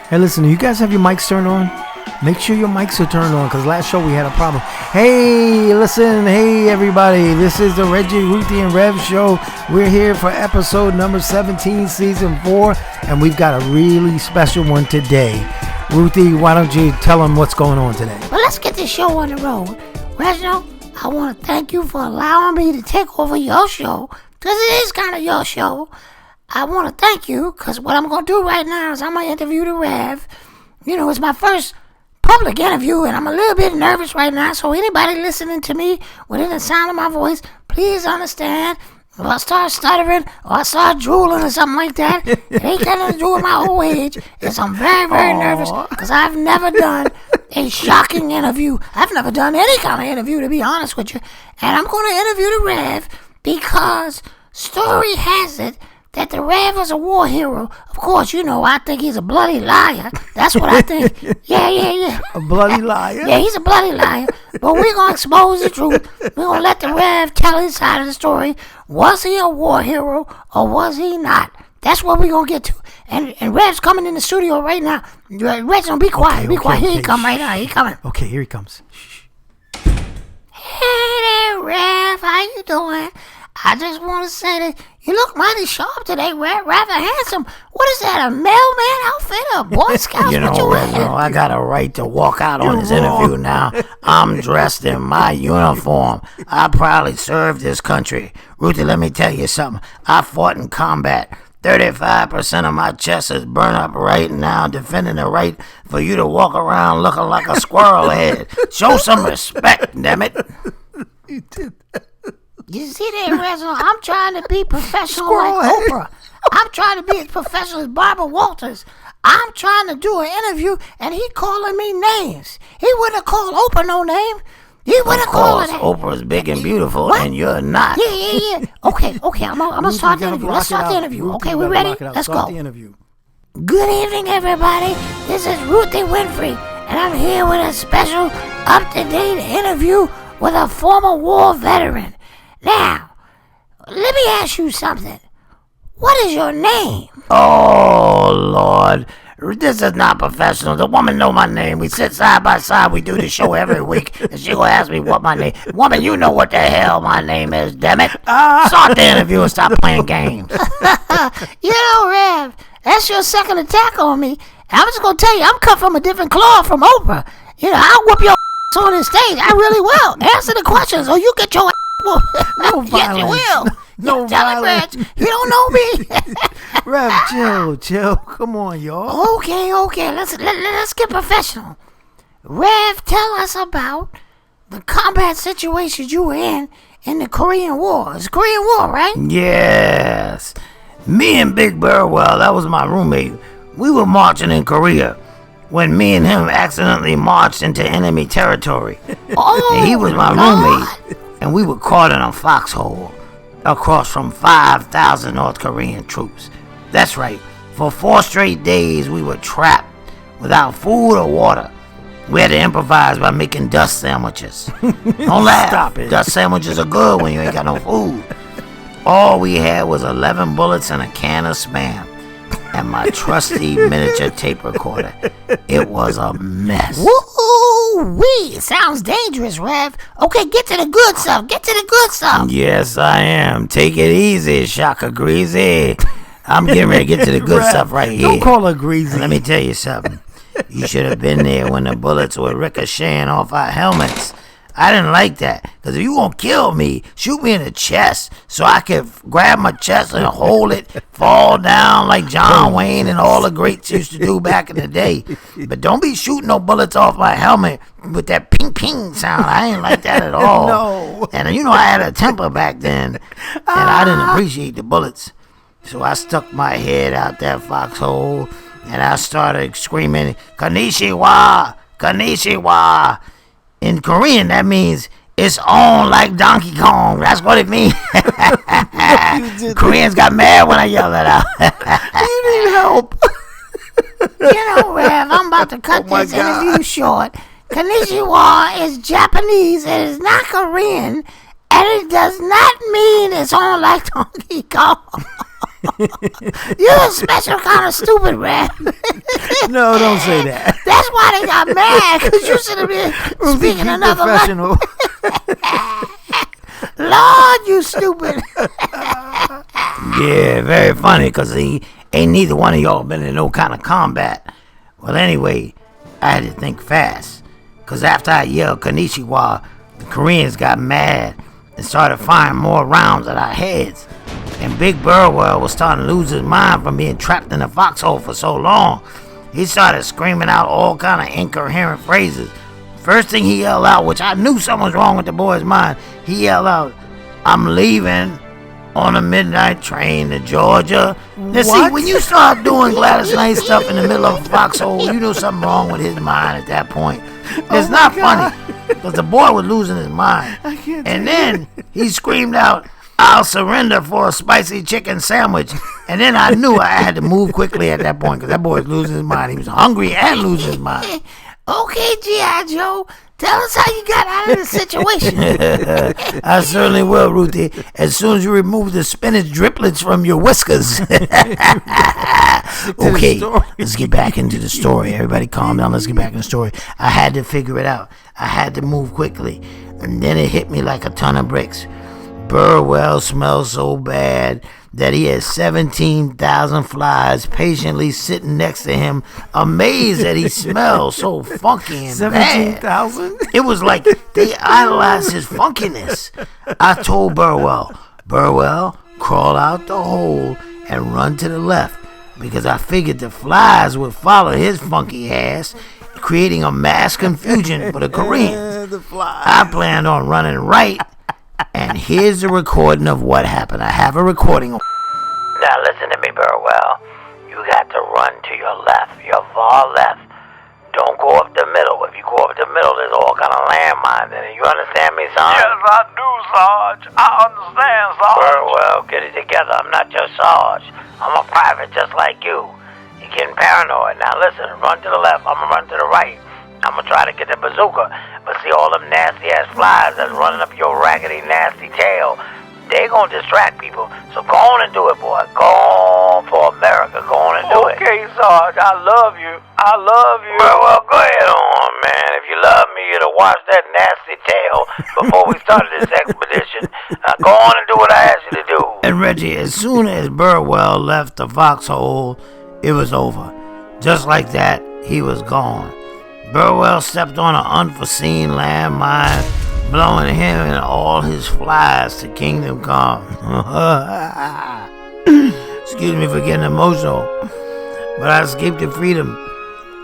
Hey, listen, do you guys have your mics turned on? Make sure your mics are turned on, because last show we had a problem. Hey, listen, hey, everybody. This is the Reggie, Ruthie, and Rev show. We're here for episode number 17, season 4, and we've got a really special one today. Ruthie, why don't you tell them what's going on today? Well, let's get this show on the road. Reginald, I want to thank you for allowing me to take over your show, because it is kind of your show. I want to thank you, because what I'm going to do right now is I'm going to interview the Rev. You know, it's my first public interview, and I'm a little bit nervous right now, so anybody listening to me within the sound of my voice, please understand. If I start stuttering or I start drooling or something like that, it ain't got nothing to do with my old age. It's I'm very, very nervous because I've never done a shocking interview. I've never done any kind of interview, to be honest with you. And I'm going to interview the Rev because story has it that the Rev is a war hero. Of course, you know, I think he's a bloody liar. That's what I think. Yeah. A bloody liar? Yeah, he's a bloody liar. But we're going to expose the truth. We're going to let the Rev tell his side of the story. Was he a war hero or was he not? That's what we're going to get to. And Rev's coming in the studio right now. Reginald, be quiet. Be quiet. Here he comes right now. He's coming. Okay, here he comes. Shh. Hey there, Rev. How you doing? I just want to say that you look mighty sharp today, rather handsome. What is that, a mailman outfit or Boy Scouts? You know, Reginald, I got a right to walk out on this interview now. I'm dressed in my uniform. I proudly served this country. Ruthie, let me tell you something. I fought in combat. 35% of my chest is burned up right now, defending the right for you to walk around looking like a squirrel head. Show some respect, damn it. You did that. You see that, Reginald? I'm trying to be professional like Oprah. I'm trying to be as professional as Barbara Walters. I'm trying to do an interview, and he calling me names. He wouldn't have called Oprah no name. He wouldn't have called her that. Oprah's big and beautiful, and you're not. Yeah. Okay, I'm going to start the interview. Let's start the interview. Okay, we ready? Let's go. Good evening, everybody. This is Ruthie Winfrey, and I'm here with a special, up-to-date interview with a former war veteran. Now, let me ask you something. What is your name? Oh, Lord. This is not professional. The woman know my name. We sit side by side. We do the show every week. And she gonna ask me what my name. Woman, you know what the hell my name is, damn it. Start the interview and stop playing games. You know, Rev, that's your second attack on me. And I'm just gonna tell you, I'm cut from a different cloth from Oprah. You know, I'll whoop your on the stage. I really will. Answer the questions or you get your no violence. Yes, you will. No violence. You don't know me. Rev, chill. Come on, y'all. Okay. Let's get professional. Rev, tell us about the combat situations you were in the Korean War. It's Korean War, right? Yes. Me and Big Burwell, that was my roommate. We were marching in Korea when me and him accidentally marched into enemy territory. Oh, he was my roommate. And we were caught in a foxhole across from 5,000 North Korean troops. That's right. For 4 straight days, we were trapped without food or water. We had to improvise by making dust sandwiches. Don't laugh. Stop it. Dust sandwiches are good when you ain't got no food. All we had was 11 bullets and a can of Spam. And my trusty miniature tape recorder. It was a mess. Woo-wee! Sounds dangerous, Rev. Okay, get to the good stuff. Yes, I am. Take it easy, Shaka Greasy. I'm getting ready to get to the good stuff right here. Don't call her Greasy. Let me tell you something. You should have been there when the bullets were ricocheting off our helmets. I didn't like that, because if you gonna kill me, shoot me in the chest so I can grab my chest and hold it, fall down like John Wayne and all the greats used to do back in the day. But don't be shooting no bullets off my helmet with that ping ping sound. I ain't like that at all. No. And you know I had a temper back then, and I didn't appreciate the bullets. So I stuck my head out that foxhole, and I started screaming, "Konnichiwa! Konnichiwa!" In Korean, that means it's on like Donkey Kong. That's what it means. Koreans got mad when I yelled that out. You need help. You know, Rev, I'm about to cut this interview short. Konnichiwa is Japanese. It is not Korean. And it does not mean it's on like Donkey Kong. You're a special kind of stupid, Rev. No, don't say that. That's why they got mad, because you should have been speaking another language. Lord, you stupid. Yeah, very funny, because ain't neither one of y'all been in no kind of combat. Well, anyway, I had to think fast, because after I yelled Konnichiwa, the Koreans got mad and started firing more rounds at our heads. And Big Burwell was starting to lose his mind from being trapped in a foxhole for so long. He started screaming out all kind of incoherent phrases. First thing he yelled out, which I knew something was wrong with the boy's mind, he yelled out, "I'm leaving on a midnight train to Georgia." Now see, when you start doing Gladys Knight stuff in the middle of a foxhole, you know something wrong with his mind at that point. It's not funny, because the boy was losing his mind. And then he screamed out, "I'll surrender for a spicy chicken sandwich." And then I knew I had to move quickly at that point, because that boy was losing his mind. He was hungry and losing his mind. Okay, G.I. Joe, tell us how you got out of the situation. I certainly will, Ruthie, as soon as you remove the spinach driplets from your whiskers. Okay, let's get back into the story. Everybody calm down, let's get back in the story. I had to figure it out. I had to move quickly. And then it hit me like a ton of bricks. Burwell smelled so bad that he had 17,000 flies patiently sitting next to him, amazed that he smelled so funky and 17,000? bad. It was like they idolized his funkiness. I told Burwell, crawl out the hole and run to the left, because I figured the flies would follow his funky ass, creating a mass confusion for the Koreans. I planned on running right. And here's a recording of what happened. I have a recording. Now listen to me, Burwell. You got to run to your left, your far left. Don't go up the middle. If you go up the middle, there's all kind of landmines in it. You understand me, Sarge? Yes, I do, Sarge. I understand, Sarge. Burwell, get it together. I'm not your Sarge. I'm a private just like you. You're getting paranoid. Now listen, run to the left. I'm going to run to the right. I'm going to try to get the bazooka. But see all them nasty-ass flies that's running up your raggedy, nasty tail, they going to distract people. So go on and do it, boy. Go on for America. Go on and do it. Okay, Sarge. I love you. I love you. Well, go ahead on, man. If you love me, you'd have washed that nasty tail before we started this expedition. Now go on and do what I asked you to do. And Reggie, as soon as Burwell left the foxhole, it was over. Just like that, he was gone. Burwell stepped on an unforeseen landmine, blowing him and all his flies to kingdom come. Excuse me for getting emotional, but I escaped to freedom.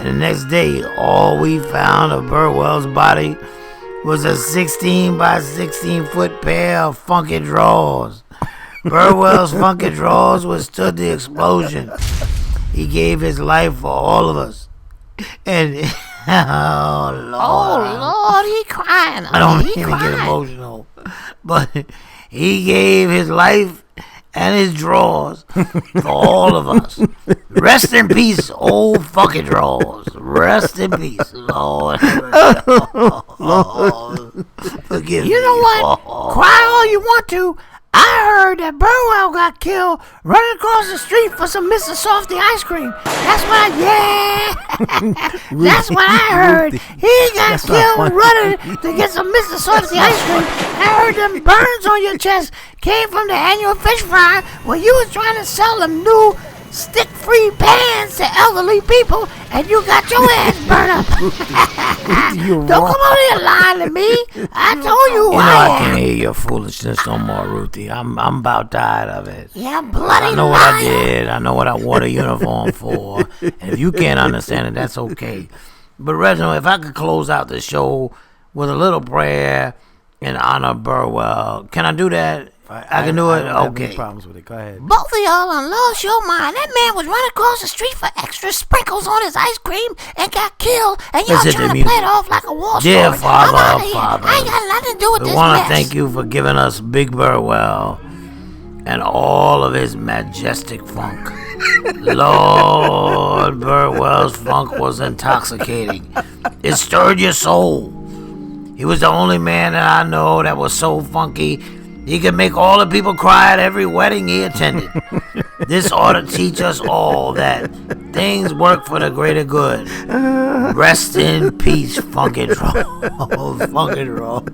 And the next day, all we found of Burwell's body was a 16 by 16 foot pair of funky drawers. Burwell's funky drawers withstood the explosion. He gave his life for all of us. And oh Lord, Oh, Lord, he crying. I don't mean to get emotional, but he gave his life and his drawers for all of us. Rest in peace, old fucking drawers. Rest in peace, Lord. Oh, forgive me. You know what? Cry all you want to. I heard that Burwell got killed running across the street for some Mr. Softy ice cream. That's what That's what I heard. He got killed running to get some Mr. Softy ice cream. I heard them burns on your chest came from the annual fish fry where you was trying to sell them new stick-free pans to elderly people, and you got your ass burned up. Don't come over here lying to me. I told you I can't hear your foolishness no more, Ruthie. I'm about tired of it. Yeah, bloody I know what liar. I did. I know what I wore the uniform for. And if you can't understand it, that's okay. But Reginald, if I could close out the show with a little prayer in honor of Burwell, can I do that? I can do it? I don't have Okay. any problems with it. Go ahead. Both of y'all on lost your mind. That man was running across the street for extra sprinkles on his ice cream and got killed. And y'all Listen to trying me. to play it off like a war story. Dear Father, I'm outta here. Father, I ain't got nothing to do with We this want mess. to thank you for giving us Big Burwell and all of his majestic funk. Lord, Burwell's funk was intoxicating. It stirred your soul. He was the only man that I know that was so funky he could make all the people cry at every wedding he attended. This ought to teach us all that things work for the greater good. Rest in peace, fucking rolls. Fucking rolls.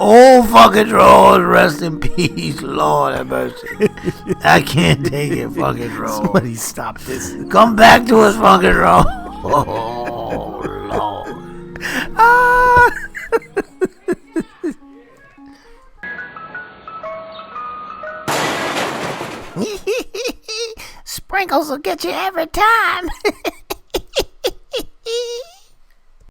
Oh, fucking rolls, rest in peace, Lord have mercy. I can't take it, fucking rolls. Somebody stop this. Come back to us, fucking rolls. Oh, Lord. Ah! Sprinkles will get you every time.